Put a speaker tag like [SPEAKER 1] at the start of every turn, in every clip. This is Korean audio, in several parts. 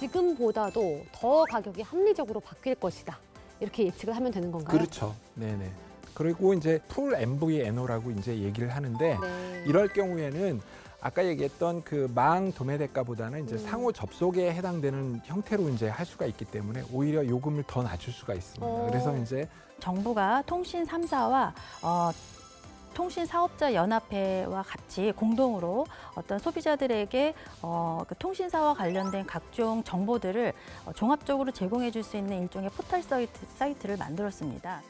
[SPEAKER 1] 지금보다도 더 가격이 합리적으로 바뀔 것이다. 이렇게 예측을 하면 되는 건가요?
[SPEAKER 2] 그렇죠. 네네. 그리고 이제 풀 MVNO라고 이제 얘기를 하는데
[SPEAKER 1] 네.
[SPEAKER 2] 이럴 경우에는 아까 얘기했던 그 망 도매대가보다는 이제 상호 접속에 해당되는 형태로 이제 할 수가 있기 때문에 오히려 요금을 더 낮출 수가 있습니다. 그래서 이제
[SPEAKER 3] 정부가 통신 3사와 통신사업자 연합회와 같이 공동으로 어떤 소비자들에게 그 통신사와 관련된 각종 정보들을 종합적으로 제공해 줄 수 있는 일종의 포털 사이트를 만들었습니다.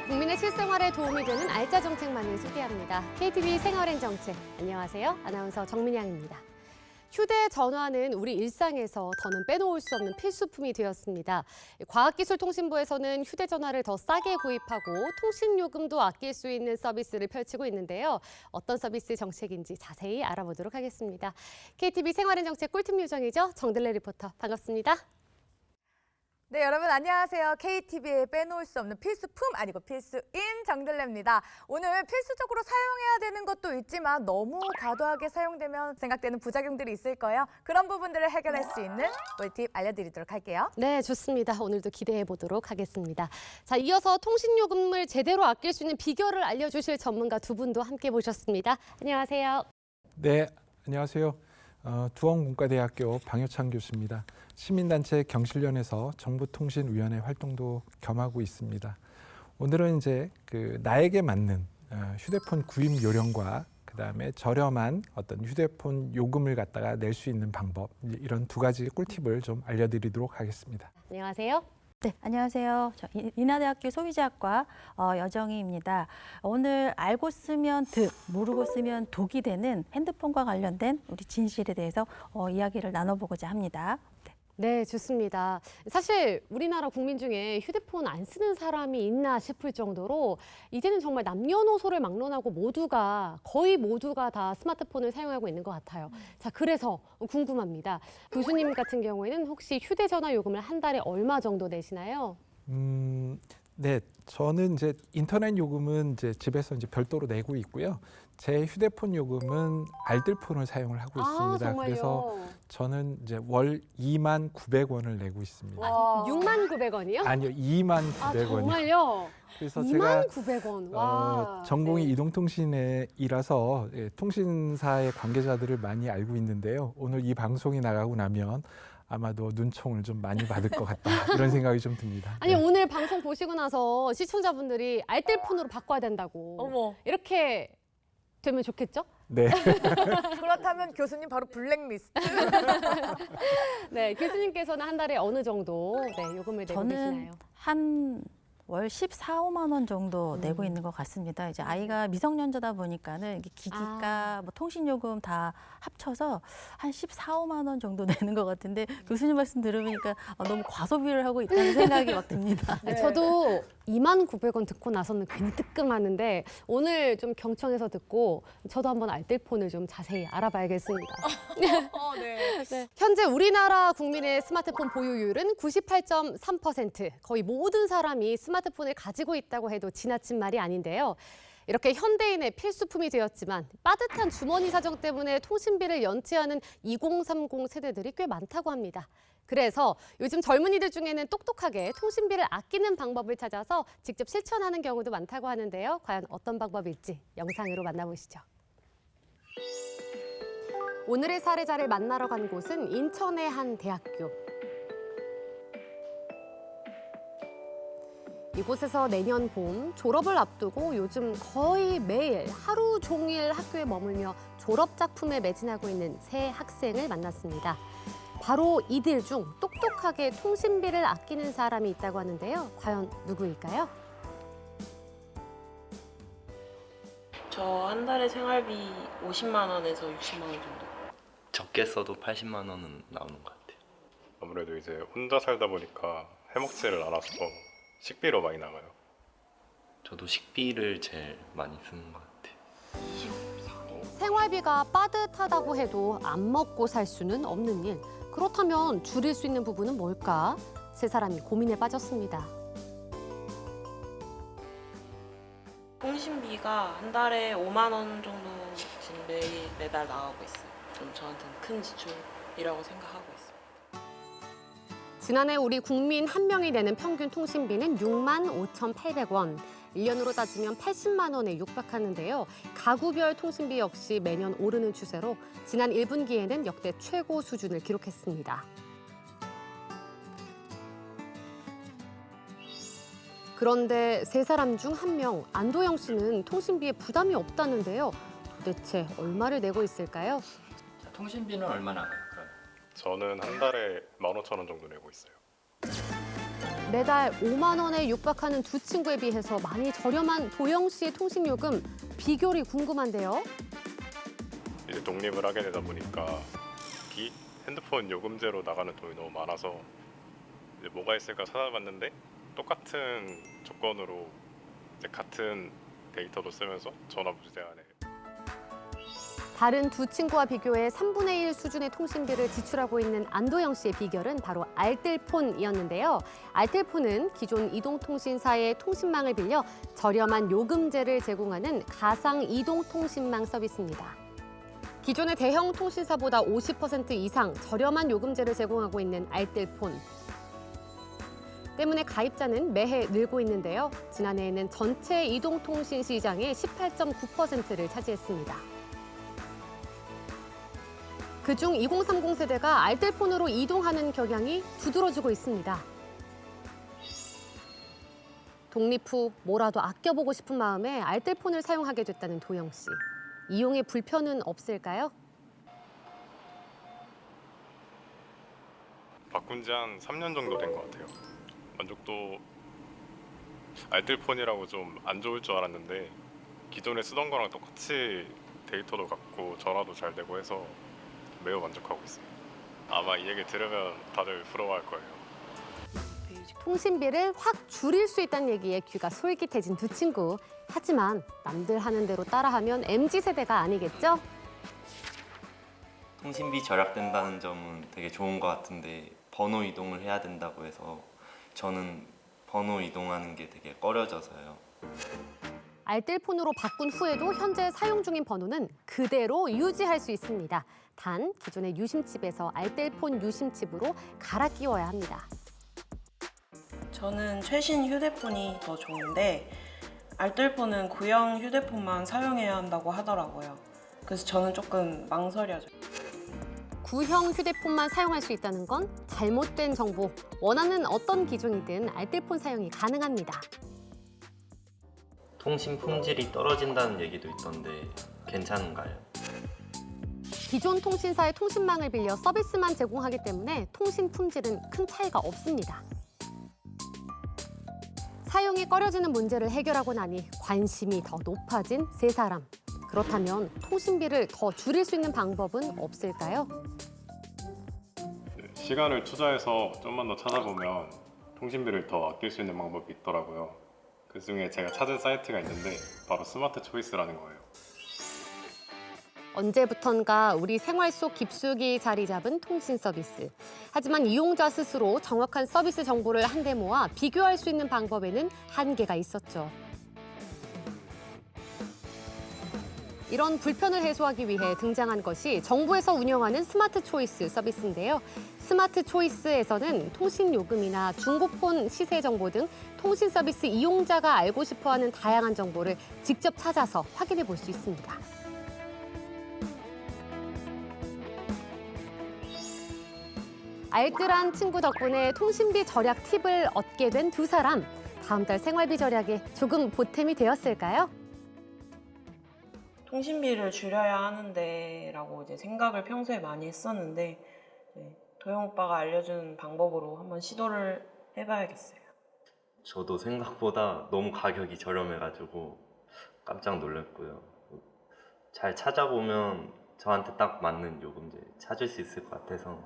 [SPEAKER 1] 국민의 실생활에 도움이 되는 알짜 정책만을 소개합니다. KTV 생활엔 정책. 안녕하세요. 아나운서 정민양입니다. 휴대전화는 우리 일상에서 더는 빼놓을 수 없는 필수품이 되었습니다. 과학기술통신부에서는 휴대전화를 더 싸게 구입하고 통신요금도 아낄 수 있는 서비스를 펼치고 있는데요. 어떤 서비스 정책인지 자세히 알아보도록 하겠습니다. KTV 생활엔 정책 꿀팁 요정이죠. 정들레 리포터 반갑습니다.
[SPEAKER 4] 네, 여러분 안녕하세요. KTV에 빼놓을 수 없는 필수품 아니고 필수인 정들레입니다. 오늘 필수적으로 사용해야 되는 것도 있지만 너무 과도하게 사용되면 생각되는 부작용들이 있을 거예요. 그런 부분들을 해결할 수 있는 꿀팁 알려드리도록 할게요.
[SPEAKER 1] 네, 좋습니다. 오늘도 기대해 보도록 하겠습니다. 자, 이어서 통신요금을 제대로 아낄 수 있는 비결을 알려주실 전문가 두 분도 함께 모셨습니다. 안녕하세요.
[SPEAKER 2] 네, 안녕하세요. 두원문과대학교 방효창 교수입니다. 시민단체 경실련에서 정보통신위원회 활동도 겸하고 있습니다. 오늘은 이제 나에게 맞는 휴대폰 구입 요령과 그다음에 저렴한 어떤 휴대폰 요금을 갖다가 낼 수 있는 방법, 이런 두 가지 꿀팁을 좀 알려드리도록 하겠습니다.
[SPEAKER 1] 안녕하세요.
[SPEAKER 3] 네, 안녕하세요. 저 인하대학교 소비자학과 여정희입니다. 오늘 알고 쓰면 득, 모르고 쓰면 독이 되는 핸드폰과 관련된 우리 진실에 대해서 이야기를 나눠보고자 합니다.
[SPEAKER 1] 네, 좋습니다. 사실 우리나라 국민 중에 휴대폰 안 쓰는 사람이 있나 싶을 정도로 이제는 정말 남녀노소를 막론하고 거의 모두가 다 스마트폰을 사용하고 있는 것 같아요. 자, 그래서 궁금합니다. 교수님 같은 경우에는 혹시 휴대전화 요금을 한 달에 얼마 정도 내시나요?
[SPEAKER 2] 네, 저는 이제 인터넷 요금은 이제 집에서 이제 별도로 내고 있고요. 제 휴대폰 요금은 알뜰폰을 사용을 하고 있습니다.
[SPEAKER 1] 정말요?
[SPEAKER 2] 그래서 저는 이제 월 29,900원을 내고 있습니다.
[SPEAKER 4] 와.
[SPEAKER 1] 69,900원이요?
[SPEAKER 2] 아니요, 29,900원이요.
[SPEAKER 1] 정말요?
[SPEAKER 2] 그래서 제가
[SPEAKER 1] 29,900원. 와.
[SPEAKER 2] 전공이
[SPEAKER 1] 네.
[SPEAKER 2] 이동통신이라서 통신사의 관계자들을 많이 알고 있는데요. 오늘 이 방송이 나가고 나면 아마도 눈총을 좀 많이 받을 것 같다, 이런 생각이 좀 듭니다.
[SPEAKER 1] 아니,
[SPEAKER 2] 네.
[SPEAKER 1] 오늘 방송 보시고 나서 시청자분들이 알뜰폰으로 바꿔야 된다고.
[SPEAKER 4] 어머.
[SPEAKER 1] 이렇게 되면 좋겠죠?
[SPEAKER 2] 네.
[SPEAKER 4] 그렇다면 교수님 바로 블랙리스트.
[SPEAKER 1] 네, 교수님께서는 한 달에 어느 정도 요금을 내고
[SPEAKER 3] 저는
[SPEAKER 1] 계시나요?
[SPEAKER 3] 한 월 14~15만 원 정도 내고 있는 것 같습니다. 이제 아이가 미성년자다 보니까는 이게 기기가 뭐 통신요금 다 합쳐서 한 14~15만 원 정도 내는 것 같은데 교수님 말씀 들으니까 너무 과소비를 하고 있다는 생각이 막 듭니다.
[SPEAKER 1] 네. 저도 29,900원 듣고 나서는 괜히 뜨끔하는데 오늘 좀 경청해서 듣고 저도 한번 알뜰폰을 좀 자세히 알아봐야겠습니다.
[SPEAKER 4] 네.
[SPEAKER 1] 네. 현재 우리나라 국민의 스마트폰 보유율은 98.3%. 거의 모든 사람이 스마트폰을 가지고 있다고 해도 지나친 말이 아닌데요. 이렇게 현대인의 필수품이 되었지만 빠듯한 주머니 사정 때문에 통신비를 연체하는 2030 세대들이 꽤 많다고 합니다. 그래서 요즘 젊은이들 중에는 똑똑하게 통신비를 아끼는 방법을 찾아서 직접 실천하는 경우도 많다고 하는데요. 과연 어떤 방법일지 영상으로 만나보시죠. 오늘의 사례자를 만나러 간 곳은 인천의 한 대학교. 이곳에서 내년 봄 졸업을 앞두고 요즘 거의 매일 하루 종일 학교에 머물며 졸업 작품에 매진하고 있는 세 학생을 만났습니다. 바로 이들 중 똑똑하게 통신비를 아끼는 사람이 있다고 하는데요. 과연 누구일까요?
[SPEAKER 5] 저 한 달에 생활비 50만 원에서 60만 원 정도. 적게 써도 80만 원은 나오는 것 같아요.
[SPEAKER 6] 아무래도 이제 혼자 살다 보니까 해먹지를 않아서 식비로 많이 나가요.
[SPEAKER 5] 저도 식비를 제일 많이 쓰는 것 같아요.
[SPEAKER 1] 생활비가 빠듯하다고 해도 안 먹고 살 수는 없는 일. 그렇다면 줄일 수 있는 부분은 뭘까? 세 사람이 고민에 빠졌습니다.
[SPEAKER 7] 통신비가 한 달에 5만 원 정도 지금 매달 나가고 있어요. 좀 저한테는 큰 지출이라고 생각하고 있어요.
[SPEAKER 1] 지난해 우리 국민 한 명이 내는 평균 통신비는 6만 5,800원. 1년으로 따지면 80만 원에 육박하는데요. 가구별 통신비 역시 매년 오르는 추세로 지난 1분기에는 역대 최고 수준을 기록했습니다. 그런데 세 사람 중 한 명, 안도영 씨는 통신비에 부담이 없다는데요. 도대체 얼마를 내고 있을까요?
[SPEAKER 8] 자, 통신비는 얼마 나가요? 그럼?
[SPEAKER 6] 저는 한 달에 15,000원 정도 내고 있어요.
[SPEAKER 1] 매달 5만 원에 육박하는 두 친구에 비해서 많이 저렴한 도영 씨의 통신요금 비결이 궁금한데요.
[SPEAKER 6] 이제 독립을 하게 되다 보니까 핸드폰 요금제로 나가는 돈이 너무 많아서 이제 뭐가 있을까 찾아봤는데 똑같은 조건으로 이제 같은 데이터도 쓰면서 전화 무제한에
[SPEAKER 1] 다른 두 친구와 비교해 3분의 1 수준의 통신비를 지출하고 있는 안도영 씨의 비결은 바로 알뜰폰이었는데요. 알뜰폰은 기존 이동통신사의 통신망을 빌려 저렴한 요금제를 제공하는 가상 이동통신망 서비스입니다. 기존의 대형 통신사보다 50% 이상 저렴한 요금제를 제공하고 있는 알뜰폰. 때문에 가입자는 매해 늘고 있는데요. 지난해에는 전체 이동통신 시장의 18.9%를 차지했습니다. 그중 2030 세대가 알뜰폰으로 이동하는 경향이 두드러지고 있습니다. 독립 후 뭐라도 아껴보고 싶은 마음에 알뜰폰을 사용하게 됐다는 도영 씨. 이용에 불편은 없을까요?
[SPEAKER 6] 바꾼 지 한 3년 정도 된 것 같아요. 만족도 알뜰폰이라고 좀 안 좋을 줄 알았는데 기존에 쓰던 거랑 똑같이 데이터도 같고 전화도 잘 되고 해서 매우 만족하고 있어요. 아마 이 얘기 들으면 다들 부러워할 거예요.
[SPEAKER 1] 통신비를 확 줄일 수 있다는 얘기에 귀가 솔깃해진 두 친구. 하지만 남들 하는 대로 따라하면 MZ세대가 아니겠죠?
[SPEAKER 5] 통신비 절약된다는 점은 되게 좋은 것 같은데 번호 이동을 해야 된다고 해서 저는 번호 이동하는 게 되게 꺼려져서요.
[SPEAKER 1] 알뜰폰으로 바꾼 후에도 현재 사용 중인 번호는 그대로 유지할 수 있습니다. 단 기존의 유심칩에서 알뜰폰 유심칩으로 갈아 끼워야 합니다.
[SPEAKER 7] 저는 최신 휴대폰이 더 좋은데 알뜰폰은 구형 휴대폰만 사용해야 한다고 하더라고요. 그래서 저는 조금 망설여져요.
[SPEAKER 1] 구형 휴대폰만 사용할 수 있다는 건 잘못된 정보. 원하는 어떤 기종이든 알뜰폰 사용이 가능합니다.
[SPEAKER 5] 통신 품질이 떨어진다는 얘기도 있던데 괜찮은가요?
[SPEAKER 1] 기존 통신사의 통신망을 빌려 서비스만 제공하기 때문에 통신 품질은 큰 차이가 없습니다. 사용이 꺼려지는 문제를 해결하고 나니 관심이 더 높아진 세 사람. 그렇다면 통신비를 더 줄일 수 있는 방법은 없을까요?
[SPEAKER 6] 시간을 투자해서 좀만 더 찾아보면 통신비를 더 아낄 수 있는 방법이 있더라고요. 그중에 제가 찾은 사이트가 있는데 바로 스마트 초이스라는 거예요.
[SPEAKER 1] 언제부턴가 우리 생활 속 깊숙이 자리 잡은 통신 서비스. 하지만 이용자 스스로 정확한 서비스 정보를 한데 모아 비교할 수 있는 방법에는 한계가 있었죠. 이런 불편을 해소하기 위해 등장한 것이 정부에서 운영하는 스마트 초이스 서비스인데요. 스마트 초이스에서는 통신 요금이나 중고폰 시세 정보 등 통신 서비스 이용자가 알고 싶어하는 다양한 정보를 직접 찾아서 확인해 볼 수 있습니다. 알뜰한 친구 덕분에 통신비 절약 팁을 얻게 된 두 사람. 다음 달 생활비 절약에 조금 보탬이 되었을까요?
[SPEAKER 7] 통신비를 줄여야 하는데라고 이제 생각을 평소에 많이 했었는데 도영 오빠가 알려준 방법으로 한번 시도를 해봐야겠어요.
[SPEAKER 5] 저도 생각보다 너무 가격이 저렴해가지고 깜짝 놀랐고요. 잘 찾아보면 저한테 딱 맞는 요금제 찾을 수 있을 것 같아서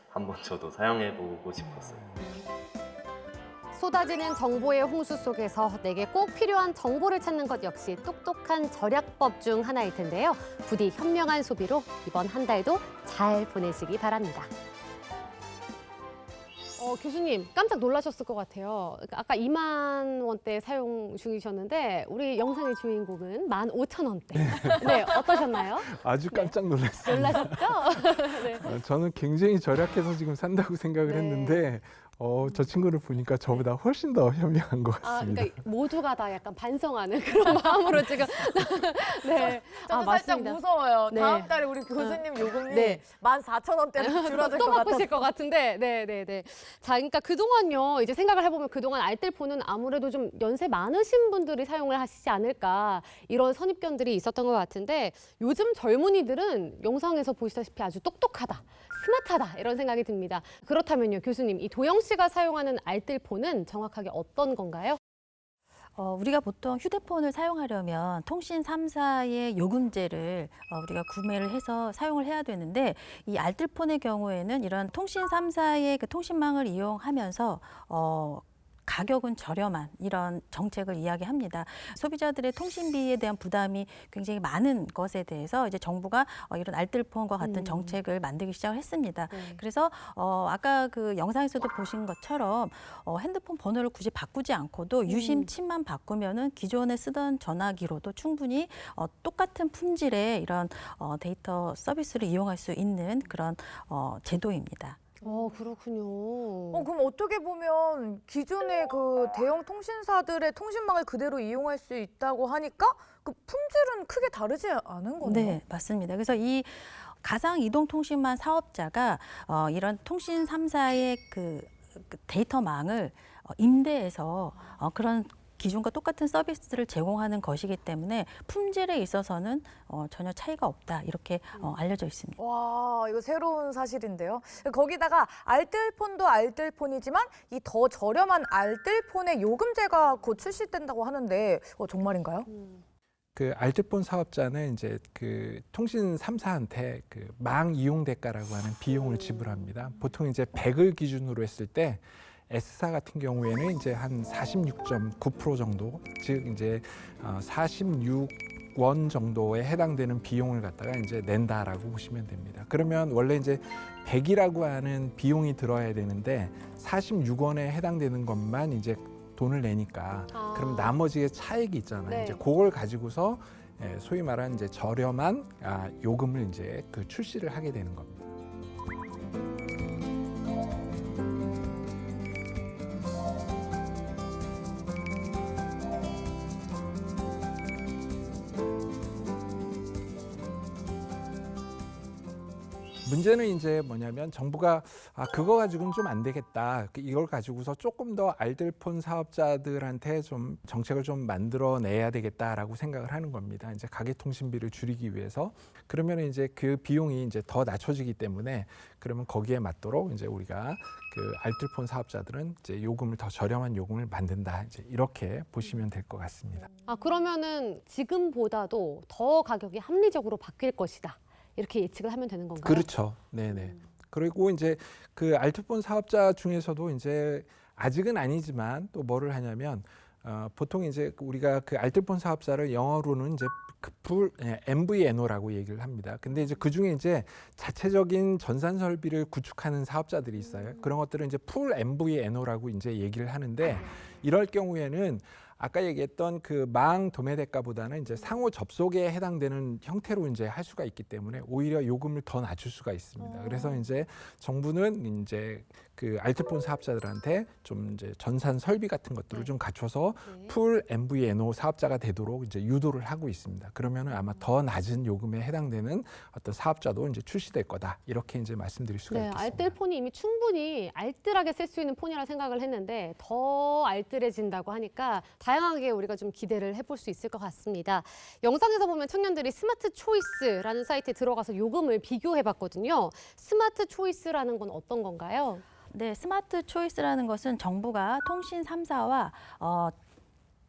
[SPEAKER 5] 한번 저도 사용해보고 싶었어요.
[SPEAKER 1] 쏟아지는 정보의 홍수 속에서 내게 꼭 필요한 정보를 찾는 것 역시 똑똑한 절약법 중 하나일 텐데요. 부디 현명한 소비로 이번 한 달도 잘 보내시기 바랍니다. 교수님 깜짝 놀라셨을 것 같아요. 그러니까 아까 2만 원대 사용 중이셨는데 우리 영상의 주인공은 15,000원대. 네, 어떠셨나요?
[SPEAKER 2] 아주 깜짝 놀랐습니다.
[SPEAKER 1] 놀라셨죠? 네.
[SPEAKER 2] 저는 굉장히 절약해서 지금 산다고 생각을
[SPEAKER 1] 네.
[SPEAKER 2] 했는데 저 친구를 보니까 저보다 훨씬 더 현명한 것
[SPEAKER 1] 아,
[SPEAKER 2] 같습니다.
[SPEAKER 1] 그러니까 모두가 다 약간 반성하는 그런 마음으로 지금 네.
[SPEAKER 4] 저는 살짝 무서워요.
[SPEAKER 1] 네.
[SPEAKER 4] 다음 달에 우리 교수님 요금이
[SPEAKER 1] 네.
[SPEAKER 4] 14,000원대로 줄어들
[SPEAKER 1] 또
[SPEAKER 4] 것 같아서.
[SPEAKER 1] 바꾸실 것 같은데, 네. 자, 그러니까 그동안요, 이제 생각을 해보면 그동안 알뜰폰은 아무래도 좀 연세 많으신 분들이 사용을 하시지 않을까 이런 선입견들이 있었던 것 같은데 요즘 젊은이들은 영상에서 보시다시피 아주 똑똑하다, 스마트하다 이런 생각이 듭니다. 그렇다면요, 교수님, 이 도영 씨가 사용하는 알뜰폰은 정확하게 어떤 건가요?
[SPEAKER 3] 우리가 보통 휴대폰을 사용하려면 통신 3사의 요금제를 우리가 구매를 해서 사용을 해야 되는데 이 알뜰폰의 경우에는 이런 통신 3사의 그 통신망을 이용하면서 가격은 저렴한 이런 정책을 이야기합니다. 소비자들의 통신비에 대한 부담이 굉장히 많은 것에 대해서 이제 정부가 이런 알뜰폰과 같은 정책을 만들기 시작을 했습니다.
[SPEAKER 1] 네.
[SPEAKER 3] 그래서 아까 그 영상에서도 보신 것처럼 핸드폰 번호를 굳이 바꾸지 않고도 유심 칩만 바꾸면은 기존에 쓰던 전화기로도 충분히 똑같은 품질의 이런 데이터 서비스를 이용할 수 있는 그런 제도입니다.
[SPEAKER 1] 그렇군요.
[SPEAKER 4] 그럼 어떻게 보면 기존의 그 대형 통신사들의 통신망을 그대로 이용할 수 있다고 하니까 그 품질은 크게 다르지 않은 거네요.
[SPEAKER 3] 네, 맞습니다. 그래서 이 가상 이동 통신망 사업자가 이런 통신 3사의 그 데이터망을 임대해서 그런 기존과 똑같은 서비스를 제공하는 것이기 때문에 품질에 있어서는 전혀 차이가 없다 이렇게 알려져 있습니다.
[SPEAKER 4] 와, 이거 새로운 사실인데요. 거기다가 알뜰폰도 알뜰폰이지만 이 더 저렴한 알뜰폰의 요금제가 곧 출시된다고 하는데 정말인가요?
[SPEAKER 2] 그 알뜰폰 사업자는 이제 그 통신 3사한테 그 망 이용 대가라고 하는 비용을 지불합니다. 보통 이제 100을 기준으로 했을 때 S사 같은 경우에는 이제 한 46.9% 정도, 즉 이제 46원 정도에 해당되는 비용을 갖다가 이제 낸다라고 보시면 됩니다. 그러면 원래 이제 100이라고 하는 비용이 들어야 되는데 46원에 해당되는 것만 이제 돈을 내니까 그럼 나머지의 차액이 있잖아요.
[SPEAKER 1] 네.
[SPEAKER 2] 이제 그걸 가지고서 소위 말하는 이제 저렴한 요금을 이제 그 출시를 하게 되는 겁니다. 문제는 이제 뭐냐면 정부가 그거 가지고는 좀 안 되겠다. 이걸 가지고서 조금 더 알뜰폰 사업자들한테 좀 정책을 좀 만들어내야 되겠다라고 생각을 하는 겁니다. 이제 가계통신비를 줄이기 위해서. 그러면 이제 그 비용이 이제 더 낮춰지기 때문에 그러면 거기에 맞도록 이제 우리가 그 알뜰폰 사업자들은 이제 요금을 더 저렴한 요금을 만든다. 이제 이렇게 보시면 될 것 같습니다.
[SPEAKER 1] 그러면은 지금보다도 더 가격이 합리적으로 바뀔 것이다. 이렇게 예측을 하면 되는 건가요?
[SPEAKER 2] 그렇죠. 네네. 그리고 이제 그 알뜰폰 사업자 중에서도 이제 아직은 아니지만 또 뭐를 하냐면 보통 이제 우리가 그 알뜰폰 사업자를 영어로는 이제 풀 MVNO라고 얘기를 합니다. 근데 이제 그 중에 이제 자체적인 전산 설비를 구축하는 사업자들이 있어요. 그런 것들은 이제 풀 MVNO라고 이제 얘기를 하는데 이럴 경우에는 아까 얘기했던 그 망 도매 대가보다는 이제 상호 접속에 해당되는 형태로 이제 할 수가 있기 때문에 오히려 요금을 더 낮출 수가 있습니다. 그래서 이제 정부는 이제 그 알뜰폰 사업자들한테 좀 이제 전산 설비 같은 것들을 좀 갖춰서 풀 MVNO 사업자가 되도록 이제 유도를 하고 있습니다. 그러면은 아마 더 낮은 요금에 해당되는 어떤 사업자도 이제 출시될 거다. 이렇게 이제 말씀드릴 수가
[SPEAKER 1] 네,
[SPEAKER 2] 있겠습니다.
[SPEAKER 1] 알뜰폰이 이미 충분히 알뜰하게 쓸 수 있는 폰이라 생각을 했는데 더 알뜰해진다고 하니까 다양하게 우리가 좀 기대를 해볼 수 있을 것 같습니다. 영상에서 보면 청년들이 스마트 초이스라는 사이트에 들어가서 요금을 비교해봤거든요. 스마트 초이스라는 건 어떤 건가요?
[SPEAKER 3] 네, 스마트 초이스라는 것은 정부가 통신 3사와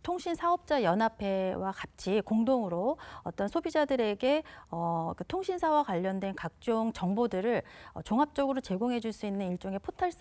[SPEAKER 3] 통신사업자연합회와 같이 공동으로 어떤 소비자들에게 그 통신사와 관련된 각종 정보들을 종합적으로 제공해 줄 수 있는 일종의 포털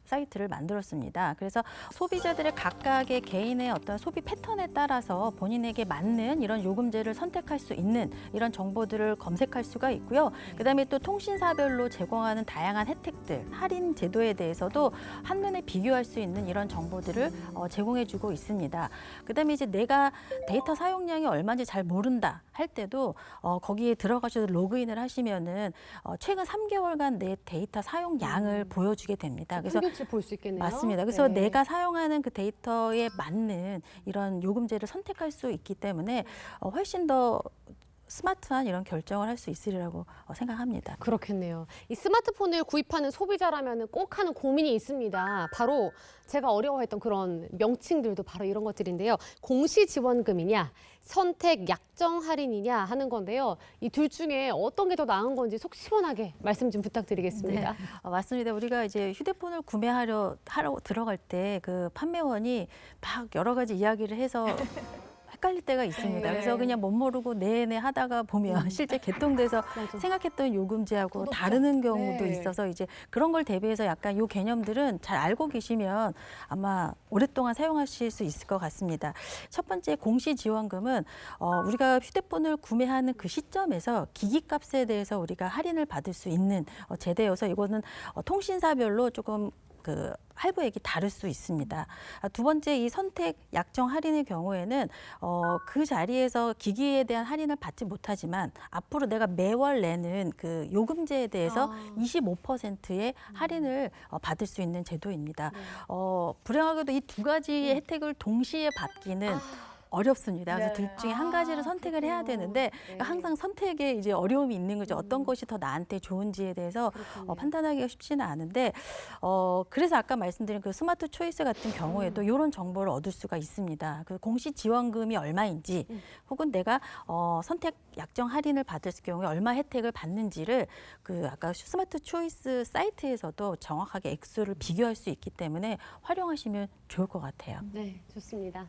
[SPEAKER 3] 사이트를 만들었습니다. 그래서 소비자들의 각각의 개인의 어떤 소비 패턴에 따라서 본인에게 맞는 이런 요금제를 선택할 수 있는 이런 정보들을 검색할 수가 있고요. 그다음에 또 통신사별로 제공하는 다양한 혜택들, 할인 제도에 대해서도 한눈에 비교할 수 있는 이런 정보들을 제공해주고 있습니다. 그다음에 이제 내가 데이터 사용량이 얼마인지 잘 모른다 할 때도 거기에 들어가셔서 로그인을 하시면은 최근 3개월간 내 데이터 사용량을 보여주게 됩니다. 그래서
[SPEAKER 1] 평균치 볼 수 있겠네요.
[SPEAKER 3] 맞습니다. 그래서
[SPEAKER 1] 네.
[SPEAKER 3] 내가 사용하는 그 데이터에 맞는 이런 요금제를 선택할 수 있기 때문에 훨씬 더 스마트한 이런 결정을 할 수 있으리라고 생각합니다.
[SPEAKER 1] 그렇겠네요. 이 스마트폰을 구입하는 소비자라면 꼭 하는 고민이 있습니다. 바로 제가 어려워했던 그런 명칭들도 바로 이런 것들인데요. 공시지원금이냐, 선택 약정 할인이냐 하는 건데요. 이 둘 중에 어떤 게 더 나은 건지 속 시원하게 말씀 좀 부탁드리겠습니다.
[SPEAKER 3] 네, 맞습니다. 우리가 이제 휴대폰을 구매하러 들어갈 때 그 판매원이 막 여러 가지 이야기를 해서 헷갈릴 때가 있습니다.
[SPEAKER 1] 네.
[SPEAKER 3] 그래서 그냥 못 모르고 내내 하다가 보면 실제 개통돼서
[SPEAKER 1] 맞아.
[SPEAKER 3] 생각했던 요금제하고
[SPEAKER 4] 그것도
[SPEAKER 3] 다르는 경우도
[SPEAKER 4] 네.
[SPEAKER 3] 있어서 이제 그런 걸 대비해서 약간 요 개념들은 잘 알고 계시면 아마 오랫동안 사용하실 수 있을 것 같습니다. 첫 번째 공시지원금은 우리가 휴대폰을 구매하는 그 시점에서 기기값에 대해서 우리가 할인을 받을 수 있는 제도여서 이거는 통신사별로 조금 그 할부액이 다를 수 있습니다. 두 번째, 이 선택 약정 할인의 경우에는 그 자리에서 기기에 대한 할인을 받지 못하지만 앞으로 내가 매월 내는 그 요금제에 대해서 25%의 할인을 받을 수 있는 제도입니다. 불행하게도 이 두 가지의 혜택을 동시에 받기는 어렵습니다. 그래서 둘 중에 한 가지를 선택을 해야 되는데 항상 선택에 이제 어려움이 있는 거죠. 어떤 것이 더 나한테 좋은지에 대해서 판단하기가 쉽지는 않은데 그래서 아까 말씀드린 그 스마트 초이스 같은 경우에도 이런 정보를 얻을 수가 있습니다. 그 공시 지원금이 얼마인지 혹은 내가 선택 약정 할인을 받을 경우에 얼마 혜택을 받는지를 그 아까 스마트 초이스 사이트에서도 정확하게 액수를 비교할 수 있기 때문에 활용하시면 좋을 것 같아요.
[SPEAKER 1] 네, 좋습니다.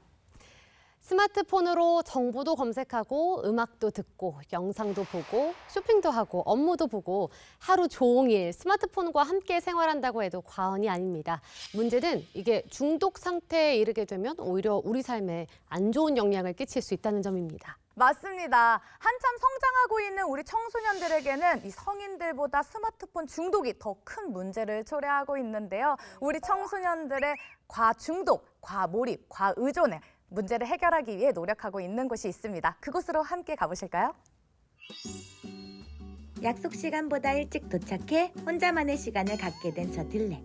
[SPEAKER 1] 스마트폰으로 정보도 검색하고 음악도 듣고 영상도 보고 쇼핑도 하고 업무도 보고 하루 종일 스마트폰과 함께 생활한다고 해도 과언이 아닙니다. 문제는 이게 중독 상태에 이르게 되면 오히려 우리 삶에 안 좋은 영향을 끼칠 수 있다는 점입니다.
[SPEAKER 4] 맞습니다. 한참 성장하고 있는 우리 청소년들에게는 이 성인들보다 스마트폰 중독이 더 큰 문제를 초래하고 있는데요. 우리 청소년들의 과중독, 과몰입, 과의존에 문제를 해결하기 위해 노력하고 있는 곳이 있습니다. 그곳으로 함께 가보실까요?
[SPEAKER 9] 약속 시간보다 일찍 도착해 혼자만의 시간을 갖게 된 저 들레.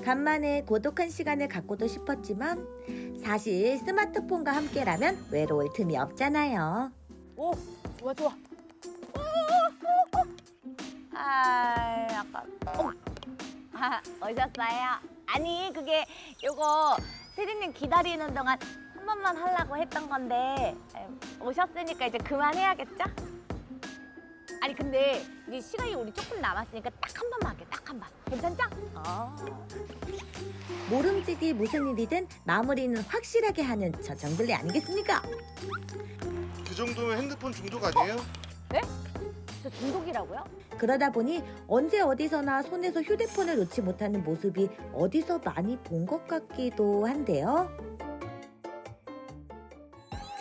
[SPEAKER 9] 간만에 고독한 시간을 갖고도 싶었지만 사실 스마트폰과 함께라면 외로울 틈이 없잖아요.
[SPEAKER 4] 오, 좋아, 좋아.
[SPEAKER 10] 오셨어요? 아니 그게 요거 피디님 기다리는 동안 한 번만 하려고 했던 건데 오셨으니까 이제 그만해야겠죠? 아니 근데 이제 시간이 우리 조금 남았으니까 딱 한 번만 할게, 딱 한 번. 괜찮죠?
[SPEAKER 9] 모름지기 무슨 일이든 마무리는 확실하게 하는 저 정들레 아니겠습니까?
[SPEAKER 11] 그 정도면 핸드폰 중독 아니에요?
[SPEAKER 10] 저 중독이라고요?
[SPEAKER 9] 그러다 보니 언제 어디서나 손에서 휴대폰을 놓지 못하는 모습이 어디서 많이 본 것 같기도 한데요.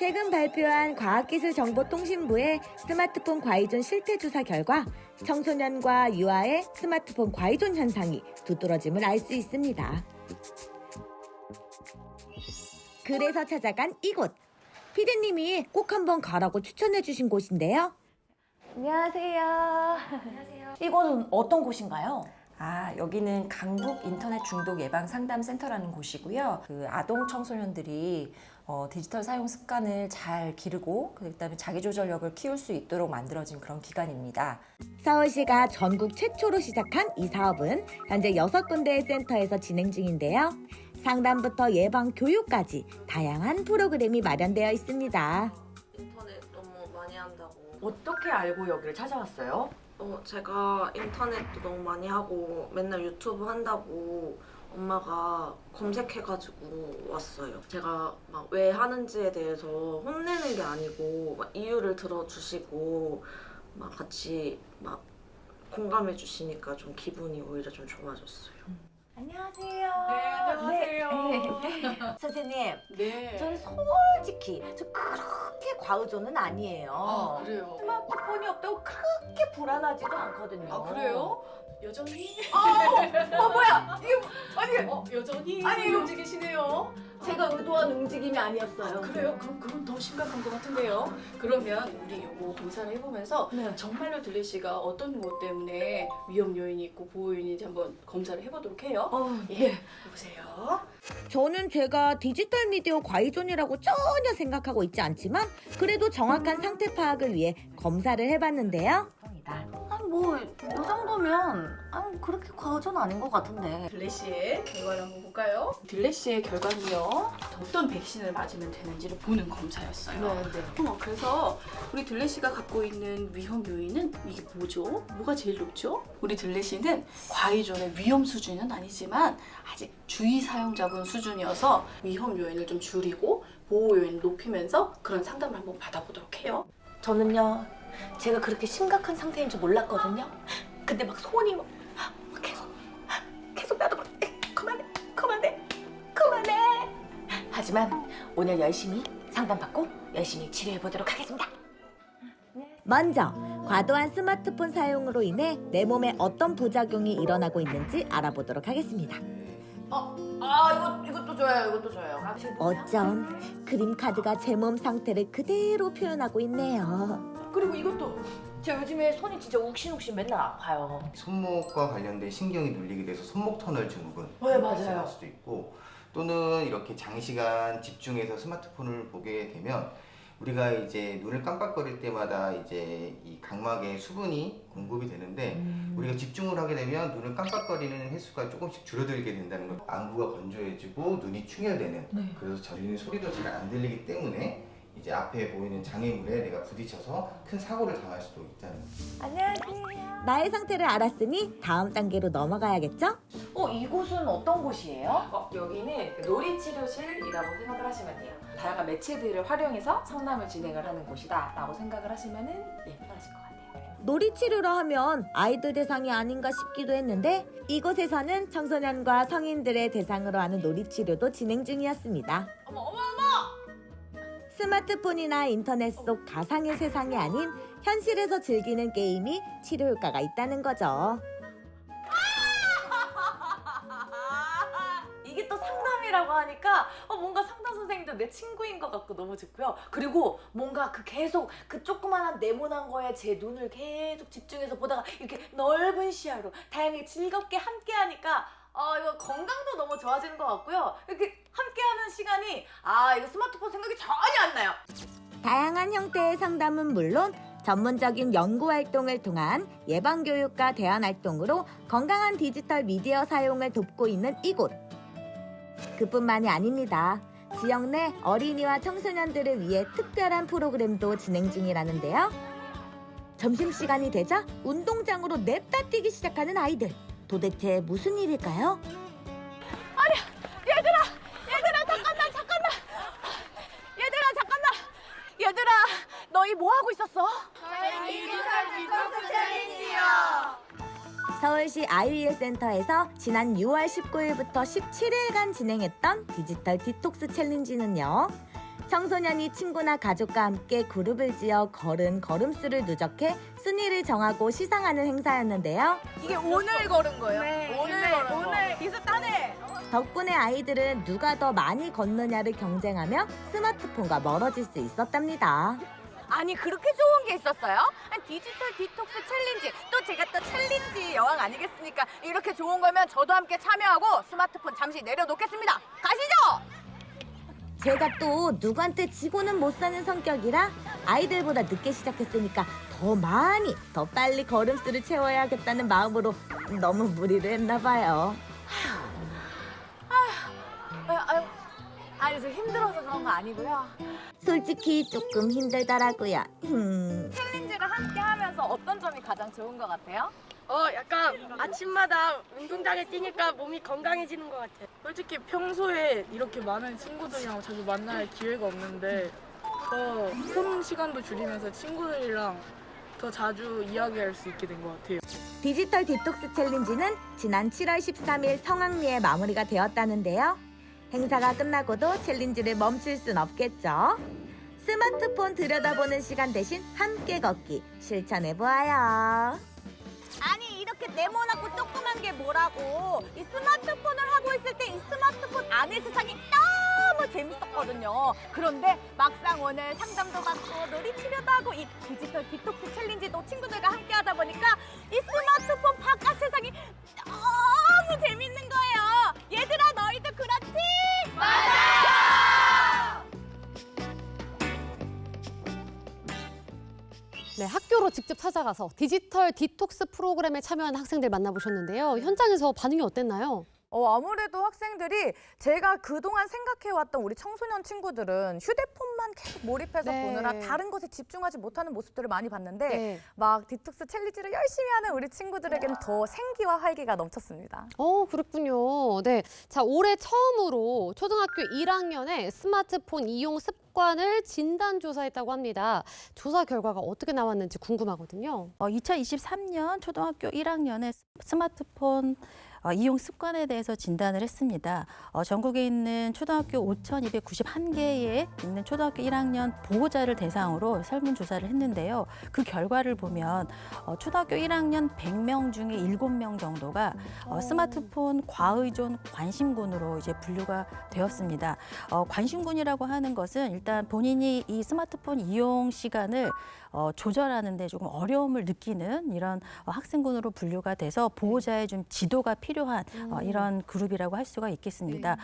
[SPEAKER 9] 최근 발표한 과학기술정보통신부의 스마트폰 과의존 실태조사 결과 청소년과 유아의 스마트폰 과의존 현상이 두드러짐을 알 수 있습니다. 그래서 찾아간 이곳! 피디님이 꼭 한번 가라고 추천해 주신 곳인데요.
[SPEAKER 10] 안녕하세요. 이곳은 어떤 곳인가요?
[SPEAKER 12] 여기는 강북 인터넷 중독 예방 상담 센터라는 곳이고요. 그 아동 청소년들이 디지털 사용 습관을 잘 기르고 그다음에 자기 조절력을 키울 수 있도록 만들어진 그런 기관입니다.
[SPEAKER 9] 서울시가 전국 최초로 시작한 이 사업은 현재 6군데의 센터에서 진행 중인데요. 상담부터 예방 교육까지 다양한 프로그램이 마련되어 있습니다.
[SPEAKER 13] 인터넷 너무 많이 한다고.
[SPEAKER 14] 어떻게 알고 여기를 찾아왔어요?
[SPEAKER 13] 제가 인터넷도 너무 많이 하고 맨날 유튜브 한다고 엄마가 검색해가지고 왔어요. 제가 막 왜 하는지에 대해서 혼내는 게 아니고 막 이유를 들어주시고 막 같이 막 공감해 주시니까 좀 기분이 오히려 좀 좋아졌어요.
[SPEAKER 10] 안녕하세요.
[SPEAKER 4] 네, 안녕하세요.
[SPEAKER 10] 네. 선생님,
[SPEAKER 4] 네.
[SPEAKER 10] 저는 솔직히 저 그렇게 과의조는 아니에요.
[SPEAKER 4] 그래요?
[SPEAKER 10] 스마트폰이 없다고 그렇게 불안하지도 않거든요.
[SPEAKER 4] 아, 그래요? 여전히?
[SPEAKER 10] 뭐야? 이게 아니
[SPEAKER 4] 여전히
[SPEAKER 10] 아니,
[SPEAKER 4] 움직이시네요.
[SPEAKER 10] 제가 의도한 움직임이 아니었어요.
[SPEAKER 4] 그래요? 그럼 그건 더 심각한 것 같은데요. 그러면 우리 요거 검사를 해보면서
[SPEAKER 10] 네.
[SPEAKER 4] 정말로 들레 씨가 어떤 것 때문에 위험 요인이 있고 보호 요인인지 한번 검사를 해보도록 해요. 예, 보세요.
[SPEAKER 9] 저는 제가 디지털 미디어 과의존이라고 전혀 생각하고 있지 않지만 그래도 정확한 상태 파악을 위해 검사를 해봤는데요.
[SPEAKER 10] 아니 뭐 이 정도면 아니 그렇게 과의조는 아닌 것 같은데.
[SPEAKER 4] 들레 씨의 결과를 한번 볼까요? 들레 씨의 결과는요. 어떤 백신을 맞으면 되는지를 보는 검사였어요. 그래서 우리 들레 씨가 갖고 있는 위험 요인은 이게 뭐죠? 뭐가 제일 높죠? 우리 들레 씨는 과의존의 위험 수준은 아니지만 아직 주의 사용자분 수준이어서 위험 요인을 좀 줄이고 보호 요인을 높이면서 그런 상담을 한번 받아보도록 해요.
[SPEAKER 10] 저는요 제가 그렇게 심각한 상태인 줄 몰랐거든요. 근데 막 손이 막 계속 나도 막 그만해. 하지만 오늘 열심히 상담받고 열심히 치료해보도록 하겠습니다.
[SPEAKER 9] 먼저 과도한 스마트폰 사용으로 인해 내 몸에 어떤 부작용이 일어나고 있는지 알아보도록 하겠습니다.
[SPEAKER 10] 이것도 줘요.
[SPEAKER 9] 어쩜 그림 카드가 제 몸 상태를 그대로 표현하고 있네요.
[SPEAKER 10] 그리고 이것도 제가 요즘에 손이 진짜 욱신욱신 맨날 아파요.
[SPEAKER 14] 손목과 관련된 신경이 눌리게 돼서 손목 터널 증후군
[SPEAKER 10] 네, 맞아요.
[SPEAKER 14] 발생할 수도 있고 또는 이렇게 장시간 집중해서 스마트폰을 보게 되면 우리가 이제 눈을 깜빡거릴 때마다 이제 이 각막에 수분이 공급이 되는데 우리가 집중을 하게 되면 눈을 깜빡거리는 횟수가 조금씩 줄어들게 된다는 것. 안구가 건조해지고 눈이 충혈되는 그래서 들리는 소리도 잘 안 들리기 때문에 이제 앞에 보이는 장애물에 내가 부딪혀서 큰 사고를 당할 수도 있다는 거죠.
[SPEAKER 10] 안녕하세요.
[SPEAKER 9] 나의 상태를 알았으니 다음 단계로 넘어가야겠죠?
[SPEAKER 10] 이곳은 어떤 곳이에요?
[SPEAKER 15] 여기는 놀이치료실이라고 생각을 하시면 돼요. 다양한 매체들을 활용해서 상담을 진행을 하는 곳이다 라고 생각을 하시면 편하실 것 같아요.
[SPEAKER 9] 놀이치료라 하면 아이들 대상이 아닌가 싶기도 했는데 이곳에서는 청소년과 성인들의 대상으로 하는 놀이치료도 진행 중이었습니다. 스마트폰이나 인터넷 속 가상의 세상이 아닌 현실에서 즐기는 게임이 치료 효과가 있다는 거죠.
[SPEAKER 10] 이게 또 상담이라고 하니까 뭔가 상담 선생님도 내 친구인 것 같고 너무 좋고요. 그리고 뭔가 계속 그 조그만한 네모난 거에 제 눈을 계속 집중해서 보다가 이렇게 넓은 시야로 다양하게 즐겁게 함께 하니까 이거 건강도 너무 좋아지는 것 같고요. 이렇게 함께하는 시간이 이거 스마트폰 생각이 전혀 안 나요.
[SPEAKER 9] 다양한 형태의 상담은 물론 전문적인 연구 활동을 통한 예방교육과 대안 활동으로 건강한 디지털 미디어 사용을 돕고 있는 이곳. 그뿐만이 아닙니다. 지역 내 어린이와 청소년들을 위해 특별한 프로그램도 진행 중이라는데요. 점심시간이 되자 운동장으로 냅다 뛰기 시작하는 아이들. 도대체 무슨 일일까요?
[SPEAKER 10] 얘들아 너희 뭐 하고 있었어?
[SPEAKER 4] 디지털 디톡스 챌린지요.
[SPEAKER 9] 서울시 아이위엘 센터에서 지난 6월 19일부터 17일간 진행했던 디지털 디톡스 챌린지는요. 청소년이 친구나 가족과 함께 그룹을 지어 걸음수를 누적해 순위를 정하고 시상하는 행사였는데요.
[SPEAKER 10] 이게 오늘 걸은 거예요?
[SPEAKER 4] 네,
[SPEAKER 10] 오늘 비슷하네.
[SPEAKER 9] 덕분에 아이들은 누가 더 많이 걷느냐를 경쟁하며 스마트폰과 멀어질 수 있었답니다.
[SPEAKER 10] 아니 그렇게 좋은 게 있었어요? 디지털 디톡스 챌린지 또 제가 또 챌린지 여왕 아니겠습니까? 이렇게 좋은 거면 저도 함께 참여하고 스마트폰 잠시 내려놓겠습니다. 가시죠!
[SPEAKER 9] 제가 또 누구한테 지고는 못 사는 성격이라 아이들보다 늦게 시작했으니까 더 빨리 걸음수를 채워야겠다는 마음으로 너무 무리를 했나 봐요.
[SPEAKER 10] 아니 저 힘들어서 그런 거 아니고요.
[SPEAKER 9] 솔직히 조금 힘들더라고요.
[SPEAKER 10] 챌린지를 함께 하면서 어떤 점이 가장 좋은 것 같아요?
[SPEAKER 16] 약간 아침마다 운동장에 뛰니까 몸이 건강해지는 것 같아요.
[SPEAKER 17] 솔직히 평소에 이렇게 많은 친구들이랑 자주 만날 기회가 없는데 더 폰 시간도 줄이면서 친구들이랑 더 자주 이야기할 수 있게 된 것 같아요.
[SPEAKER 9] 디지털 디톡스 챌린지는 지난 7월 13일 성황리에 마무리가 되었다는데요. 행사가 끝나고도 챌린지를 멈출 순 없겠죠. 스마트폰 들여다보는 시간 대신 함께 걷기 실천해보아요.
[SPEAKER 10] 아니 이렇게 네모나고 조그만 게 뭐라고. 이 스마트폰을 하고 있을 때 이 스마트폰 안의 세상이 너무 재밌었거든요. 그런데 막상 오늘 상담도 받고 놀이치료도 하고 이 디지털 디톡스 챌린지도 친구들과 함께 하다 보니까 이 스마트폰 바깥 세상이 너무 재밌는 거예요. 얘들아 너희도 그렇지? 맞아요!
[SPEAKER 1] 네, 학교로 직접 찾아가서 디지털 디톡스 프로그램에 참여한 학생들 만나보셨는데요. 현장에서 반응이 어땠나요?
[SPEAKER 4] 아무래도 학생들이 제가 그동안 생각해왔던 우리 청소년 친구들은 휴대폰만 계속 몰입해서
[SPEAKER 1] 네.
[SPEAKER 4] 보느라 다른 것에 집중하지 못하는 모습들을 많이 봤는데
[SPEAKER 1] 네.
[SPEAKER 4] 막 디톡스 챌린지를 열심히 하는 우리 친구들에게는 더 생기와 활기가 넘쳤습니다.
[SPEAKER 1] 그렇군요. 네. 자, 올해 처음으로 초등학교 1학년의 스마트폰 이용 습관을 진단 조사했다고 합니다. 조사 결과가 어떻게 나왔는지 궁금하거든요.
[SPEAKER 3] 2023년 초등학교 1학년의 스마트폰 이용 습관에 대해서 진단을 했습니다. 전국에 있는 초등학교 5,291개에 있는 초등학교 1학년 보호자를 대상으로 설문조사를 했는데요. 그 결과를 보면 초등학교 1학년 100명 중에 7명 정도가 스마트폰 과의존 관심군으로 이제 분류가 되었습니다. 관심군이라고 하는 것은 일단 본인이 이 스마트폰 이용 시간을 조절하는 데 조금 어려움을 느끼는 이런 학생군으로 분류가 돼서 보호자의 좀 지도가 필요한 이런 그룹이라고 할 수가 있겠습니다.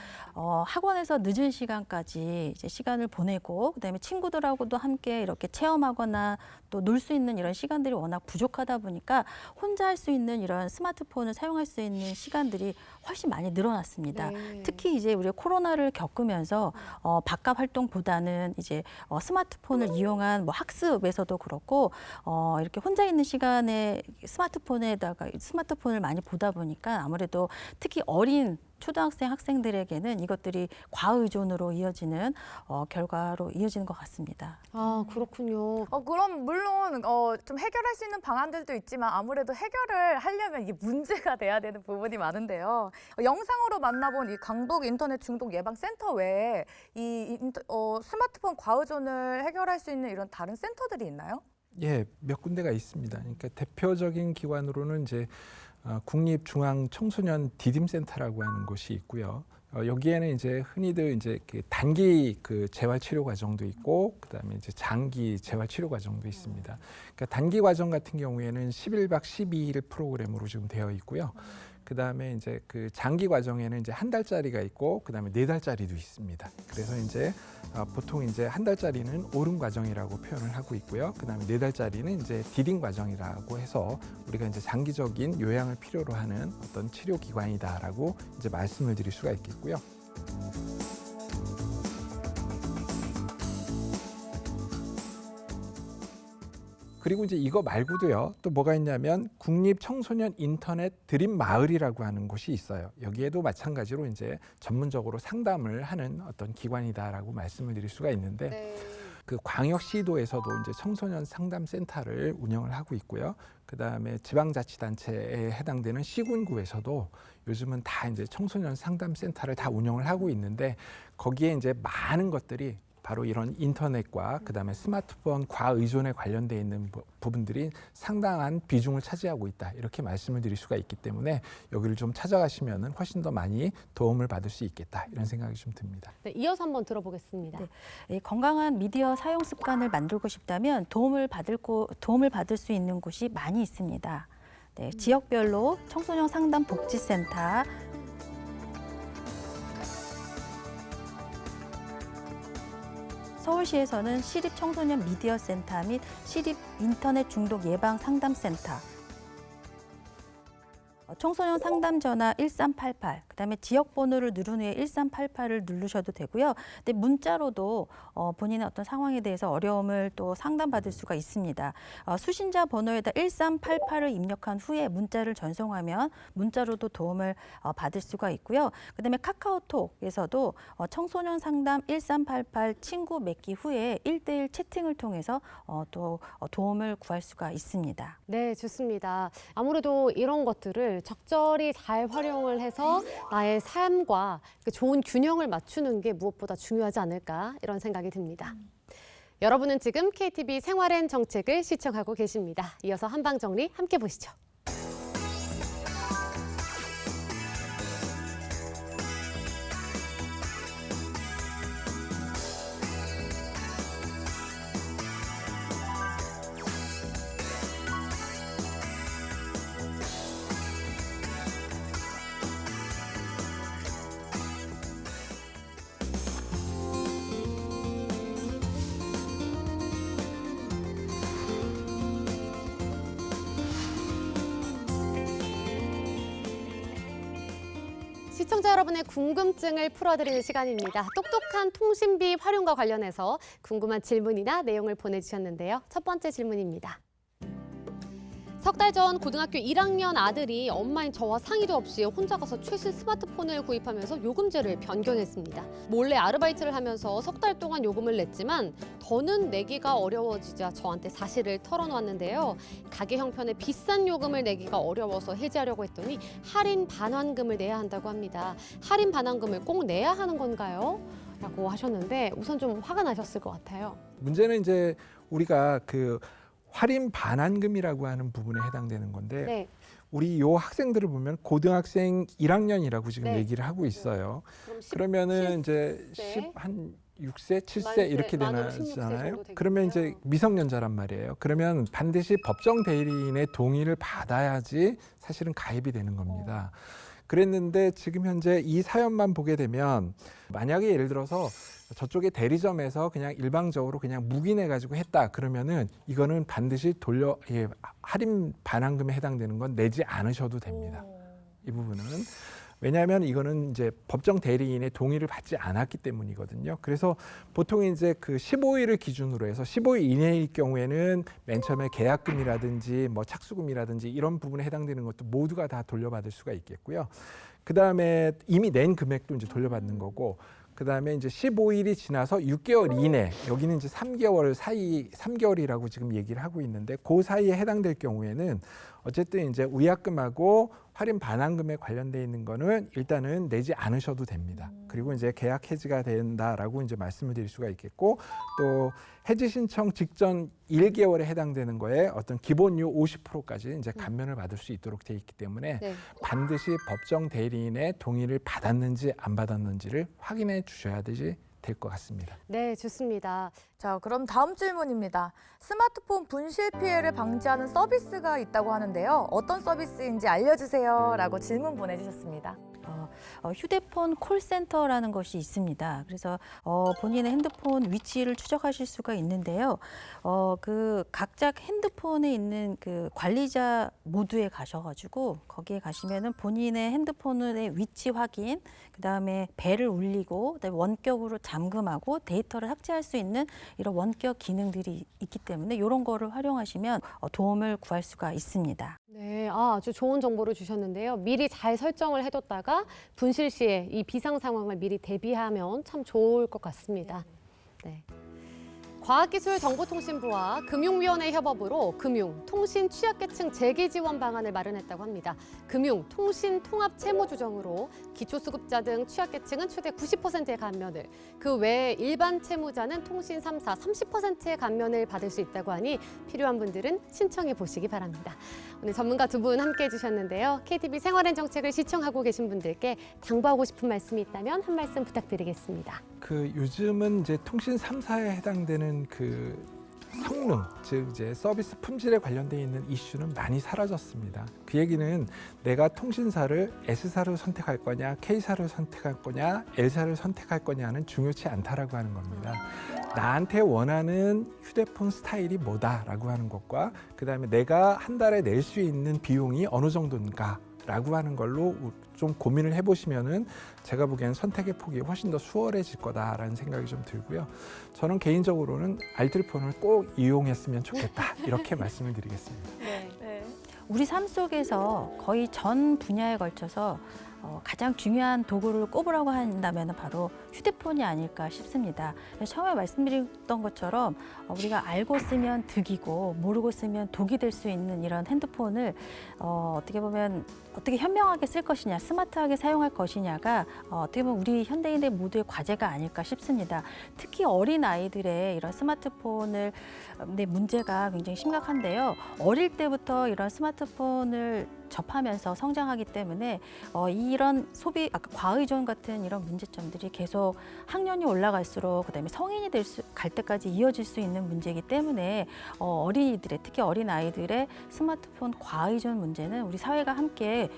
[SPEAKER 3] 학원에서 늦은 시간까지 이제 시간을 보내고 그다음에 친구들하고도 함께 이렇게 체험하거나 또 놀 수 있는 이런 시간들이 워낙 부족하다 보니까 혼자 할 수 있는 이런 스마트폰을 사용할 수 있는 시간들이 훨씬 많이 늘어났습니다. 특히 이제 우리가 코로나를 겪으면서 바깥 활동보다는 이제 스마트폰을 이용한 뭐 학습에서도 그렇고 이렇게 혼자 있는 시간에 스마트폰을 많이 보다 보니까 아무래도 특히 어린 초등학생 학생들에게는 이것들이 과의존으로 이어지는 결과로 이어지는 것 같습니다.
[SPEAKER 1] 그렇군요.
[SPEAKER 4] 그럼 물론 좀 해결할 수 있는 방안들도 있지만 아무래도 해결을 하려면 이게 문제가 돼야 되는 부분이 많은데요. 영상으로 만나본 이 강북 인터넷 중독 예방 센터 외에 이 스마트폰 과의존을 해결할 수 있는 이런 다른 센터들이 있나요?
[SPEAKER 2] 예, 몇 군데가 있습니다. 그러니까 대표적인 기관으로는 이제 국립중앙청소년 디딤센터라고 하는 곳이 있고요. 여기에는 이제 흔히들 이제 단기 재활 치료 과정도 있고, 그다음에 이제 장기 재활 치료 과정도 있습니다. 그러니까 단기 과정 같은 경우에는 11박 12일 프로그램으로 지금 되어 있고요. 그다음에 이제 장기 과정에는 이제 한 달짜리가 있고, 그다음에 4달짜리도 있습니다. 그래서 이제 보통 이제 한 달짜리는 오름 과정이라고 표현을 하고 있고요. 그다음에 4달짜리는 이제 디딤 과정이라고 해서 우리가 이제 장기적인 요양을 필요로 하는 어떤 치료 기관이다라고 이제 말씀을 드릴 수가 있겠고요. 그리고 이제 이거 말고도요, 또 뭐가 있냐면 국립청소년 인터넷 드림 마을이라고 하는 곳이 있어요. 여기에도 마찬가지로 이제 전문적으로 상담을 하는 어떤 기관이다라고 말씀을 드릴 수가 있는데, 광역시도에서도 이제 청소년 상담센터를 운영을 하고 있고요. 그다음에 지방자치단체에 해당되는 시군구에서도 요즘은 다 이제 청소년 상담센터를 다 운영을 하고 있는데, 거기에 이제 많은 것들이 바로 이런 인터넷과 그다음에 스마트폰 과의존에 관련돼 있는 부분들이 상당한 비중을 차지하고 있다, 이렇게 말씀을 드릴 수가 있기 때문에 여기를 좀 찾아가시면 훨씬 더 많이 도움을 받을 수 있겠다, 이런 생각이 좀 듭니다.
[SPEAKER 1] 네, 이어서 한번 들어보겠습니다.
[SPEAKER 3] 건강한 미디어 사용 습관을 만들고 싶다면 도움을 받을 수 있는 곳이 많이 있습니다. 지역별로 청소년 상담 복지센터, 서울시에서는 시립청소년 미디어센터 및 시립 인터넷 중독 예방 상담센터, 청소년 상담 전화 1388, 그다음에 지역 번호를 누른 후에 1388을 누르셔도 되고요. 근데 문자로도 본인의 어떤 상황에 대해서 어려움을 또 상담받을 수가 있습니다. 수신자 번호에다 1388을 입력한 후에 문자를 전송하면 문자로도 도움을 받을 수가 있고요. 그다음에 카카오톡에서도 청소년 상담 1388 친구 맺기 후에 1:1 채팅을 통해서 또 도움을 구할 수가 있습니다.
[SPEAKER 1] 네, 좋습니다. 아무래도 이런 것들을 적절히 잘 활용을 해서 나의 삶과 그 좋은 균형을 맞추는 게 무엇보다 중요하지 않을까 이런 생각이 듭니다. 여러분은 지금 KTV 생활엔 정책을 시청하고 계십니다. 이어서 한방정리 함께 보시죠. 시청자 여러분의 궁금증을 풀어드리는 시간입니다. 똑똑한 통신비 활용과 관련해서 궁금한 질문이나 내용을 보내주셨는데요. 첫 번째 질문입니다. 석 달 전 고등학교 1학년 아들이 엄마인 저와 상의도 없이 혼자 가서 최신 스마트폰을 구입하면서 요금제를 변경했습니다. 몰래 아르바이트를 하면서 석 달 동안 요금을 냈지만 더는 내기가 어려워지자 저한테 사실을 털어놓았는데요. 가게 형편에 비싼 요금을 내기가 어려워서 해지하려고 했더니 할인 반환금을 내야 한다고 합니다. 할인 반환금을 꼭 내야 하는 건가요? 라고 하셨는데 우선 좀 화가 나셨을 것 같아요.
[SPEAKER 2] 문제는 이제 우리가 그 할인 반환금이라고 하는 부분에 해당되는 건데
[SPEAKER 1] 네.
[SPEAKER 2] 우리 요 학생들을 보면 고등학생 1학년이라고 지금
[SPEAKER 1] 네.
[SPEAKER 2] 얘기를 하고 있어요.
[SPEAKER 1] 그럼
[SPEAKER 2] 그러면은 이제
[SPEAKER 1] 17세?
[SPEAKER 2] 한 6세, 7세
[SPEAKER 1] 만세,
[SPEAKER 2] 이렇게
[SPEAKER 1] 만으로 16세
[SPEAKER 2] 되잖아요.
[SPEAKER 1] 정도 되겠네요.
[SPEAKER 2] 그러면 이제 미성년자란 말이에요. 그러면 반드시 법정 대리인의 동의를 받아야지 사실은 가입이 되는 겁니다. 그랬는데 지금 현재 이 사연만 보게 되면 만약에 예를 들어서 저쪽에 대리점에서 그냥 일방적으로 그냥 묵인해 가지고 했다 그러면은 이거는 반드시 할인 반환금에 해당되는 건 내지 않으셔도 됩니다. 이 부분은 왜냐하면 이거는 이제 법정 대리인의 동의를 받지 않았기 때문이거든요. 그래서 보통 이제 그 15일을 기준으로 해서 15일 이내일 경우에는 맨 처음에 계약금이라든지 뭐 착수금이라든지 이런 부분에 해당되는 것도 모두가 다 돌려받을 수가 있겠고요. 그 다음에 이미 낸 금액도 이제 돌려받는 거고. 그다음에 이제 15일이 지나서 6개월 이내, 여기는 이제 3개월 사이, 3개월이라고 지금 얘기를 하고 있는데 그 사이에 해당될 경우에는 어쨌든 이제 위약금하고 할인 반환금에 관련돼 있는 거는 일단은 내지 않으셔도 됩니다. 그리고 이제 계약 해지가 된다라고 이제 말씀을 드릴 수가 있겠고 또 해지 신청 직전 1개월에 해당되는 거에 어떤 기본료 50%까지 이제 감면을 받을 수 있도록 돼 있기 때문에
[SPEAKER 1] 네.
[SPEAKER 2] 반드시 법정 대리인의 동의를 받았는지 안 받았는지를 확인해 주셔야 될 것 같습니다.
[SPEAKER 1] 네, 좋습니다.
[SPEAKER 4] 자, 그럼 다음 질문입니다. 스마트폰 분실 피해를 방지하는 서비스가 있다고 하는데요. 어떤 서비스인지 알려주세요. 라고 질문 보내주셨습니다.
[SPEAKER 3] 휴대폰 콜센터라는 것이 있습니다. 그래서 본인의 핸드폰 위치를 추적하실 수가 있는데요. 그 각자 핸드폰에 있는 그 관리자 모드에 가셔가지고 거기에 가시면은 본인의 핸드폰의 위치 확인, 그 다음에 벨을 울리고, 그다음에 원격으로 잠금하고 데이터를 삭제할 수 있는 이런 원격 기능들이 있기 때문에 이런 거를 활용하시면 도움을 구할 수가 있습니다.
[SPEAKER 1] 네, 아주 좋은 정보를 주셨는데요. 미리 잘 설정을 해뒀다가 분실 시에 이 비상 상황을 미리 대비하면 참 좋을 것 같습니다. 네. 과학기술정보통신부와 금융위원회 협업으로 금융, 통신 취약계층 재기 지원 방안을 마련했다고 합니다. 금융, 통신, 통합 채무 조정으로 기초수급자 등 취약계층은 최대 90%의 감면을, 그 외에 일반 채무자는 통신 3사 30%의 감면을 받을 수 있다고 하니 필요한 분들은 신청해 보시기 바랍니다. 오늘 전문가 두 분 함께 해주셨는데요. KTV 생활엔 정책을 시청하고 계신 분들께 당부하고 싶은 말씀이 있다면 한 말씀 부탁드리겠습니다.
[SPEAKER 2] 그 요즘은 이제 통신 3사에 해당되는 그 성능, 즉 이제 서비스 품질에 관련돼 있는 이슈는 많이 사라졌습니다. 그 얘기는 내가 통신사를 S사를 선택할 거냐, K사를 선택할 거냐, L사를 선택할 거냐는 중요치 않다라고 하는 겁니다. 나한테 원하는 휴대폰 스타일이 뭐다라고 하는 것과 그다음에 내가 한 달에 낼 수 있는 비용이 어느 정도인가 라고 하는 걸로 좀 고민을 해보시면은 제가 보기엔 선택의 폭이 훨씬 더 수월해질 거다라는 생각이 좀 들고요. 저는 개인적으로는 알뜰폰을 꼭 이용했으면 좋겠다 이렇게 말씀을 드리겠습니다.
[SPEAKER 3] 우리 삶 속에서 거의 전 분야에 걸쳐서 가장 중요한 도구를 꼽으라고 한다면 바로 휴대폰이 아닐까 싶습니다. 처음에 말씀드렸던 것처럼 우리가 알고 쓰면 득이고 모르고 쓰면 독이 될 수 있는 이런 핸드폰을 어떻게 보면 어떻게 현명하게 쓸 것이냐, 스마트하게 사용할 것이냐가 어떻게 보면 우리 현대인들 모두의 과제가 아닐까 싶습니다. 특히 어린 아이들의 이런 스마트폰을 문제가 굉장히 심각한데요. 어릴 때부터 이런 스마트폰을 접하면서 성장하기 때문에 이런 소비, 아까 과의존 같은 이런 문제점들이 계속 학년이 올라갈수록 그다음에 성인이 갈 때까지 이어질 수 있는 문제이기 때문에 어린이들의, 특히 어린 아이들의 스마트폰 과의존 문제는 우리 사회가 함께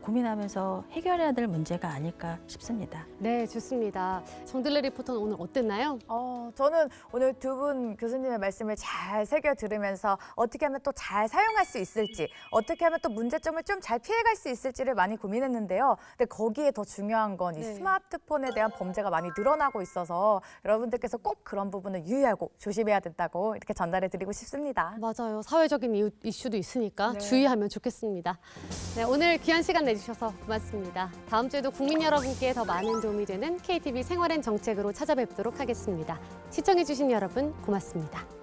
[SPEAKER 3] 고민하면서 해결해야 될 문제가 아닐까 싶습니다.
[SPEAKER 1] 네, 좋습니다. 정들레 리포터는 오늘 어땠나요?
[SPEAKER 4] 저는 오늘 두 분 교수님의 말씀을 잘 새겨 들으면서 어떻게 하면 또 잘 사용할 수 있을지, 어떻게 하면 또 문제점을 좀 잘 피해갈 수 있을지를 많이 고민했는데요. 근데 거기에 더 중요한 건 이 스마트폰에 대한 범죄가 많이 늘어나고 있어서 여러분들께서 꼭 그런 부분을 유의하고 조심해야 된다고 이렇게 전달해 드리고 싶습니다.
[SPEAKER 1] 맞아요. 사회적인 이슈도 있으니까
[SPEAKER 4] 네.
[SPEAKER 1] 주의하면 좋겠습니다. 네, 오늘 귀한 시간 내주셔서 고맙습니다. 다음 주에도 국민 여러분께 더 많은 도움이 되는 KTV 생활 앤 정책으로 찾아뵙도록 하겠습니다. 시청해주신 여러분 고맙습니다.